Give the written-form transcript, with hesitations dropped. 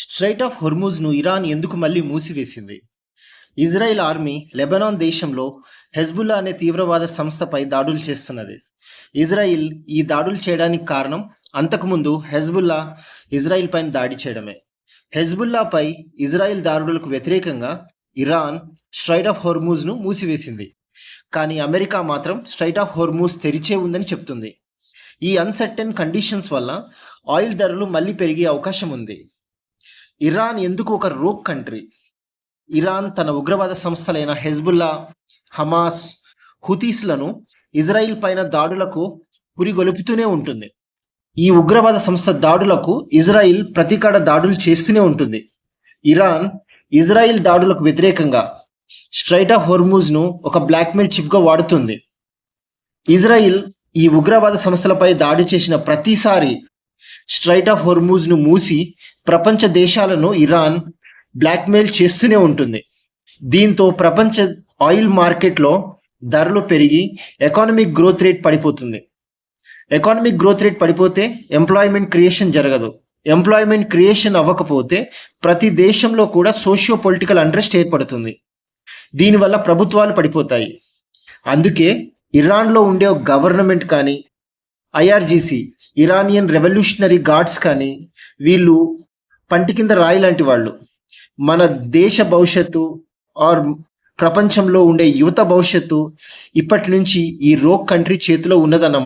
Straight of హొర్ముజ్ను Iran ఎందుకు మళ్ళీ మూసివేసింది? Israel army Lebanon దేశంలో హెజ్బుల్లా అనే తీవ్రవాద సంస్థపై దాడులు చేస్తున్నది. ఇజ్రాయిల్ ఈ దాడులు చేయడానికి కారణం అంతకుముందు హెజ్బుల్లా ఇజ్రాయిల్ పైన దాడి చేయడమే. హెజ్బుల్లాపై ఇజ్రాయిల్ దాడులకు వ్యతిరేకంగా ఇరాన్ స్ట్రైట్ ఆఫ్ హొర్ముజ్ను మూసివేసింది. కానీ అమెరికా మాత్రం స్ట్రైట్ ఆఫ్ హొర్ముజ్ తెరిచే ఉందని చెప్తుంది. ఈ అన్సర్టెన్ కండిషన్స్ వల్ల ఆయిల్ ధరలు మళ్ళీ పెరిగే అవకాశం ఉంది. ఇరాన్ ఎందుకు ఒక రోగ్ కంట్రీ? ఇరాన్ తన ఉగ్రవాద సంస్థలైన హెజ్బుల్లా, హమాస్, హుతీస్లను ఇజ్రాయిల్ పైన దాడులకు పురిగొలుపుతూనే ఉంటుంది. ఈ ఉగ్రవాద సంస్థ దాడులకు ఇజ్రాయిల్ ప్రతీకార దాడులు చేస్తూనే ఉంటుంది. ఇరాన్ ఇజ్రాయిల్ దాడులకు వ్యతిరేకంగా స్ట్రైట్ ఆఫ్ హొర్ముజ్ను ఒక బ్లాక్మెయిల్ చిప్గా వాడుతుంది. ఇజ్రాయిల్ ఈ ఉగ్రవాద సంస్థలపై దాడి చేసిన ప్రతిసారి స్ట్రైట్ ఆఫ్ హొర్ముజ్ను మూసి ప్రపంచ దేశాలను ఇరాన్ బ్లాక్మెయిల్ చేస్తూనే ఉంటుంది. దీంతో ప్రపంచ ఆయిల్ మార్కెట్లో ధరలు పెరిగి ఎకానమిక్ గ్రోత్ రేట్ పడిపోతుంది. ఎకానమిక్ గ్రోత్ రేట్ పడిపోతే ఎంప్లాయ్మెంట్ క్రియేషన్ జరగదు. ఎంప్లాయ్మెంట్ క్రియేషన్ అవ్వకపోతే ప్రతి దేశంలో కూడా సోషియో పొలిటికల్ అంట్రెస్ట్ ఏర్పడుతుంది. దీనివల్ల ప్రభుత్వాలు పడిపోతాయి. అందుకే ఇరాన్లో ఉండే గవర్నమెంట్ కానీ, ఐఆర్జీసీ ఇరానియన్ రెవల్యూషనరీ గార్డ్స్ కానీ, వీళ్ళు పంటి కింద రాయి లాంటి వాళ్ళు. మన దేశ భవిష్యత్తు ఆర్ ప్రపంచంలో ఉండే యువత భవిష్యత్తు ఇప్పటి నుంచి ఈ రోగ్ కంట్రీ చేతిలో ఉన్నదన్న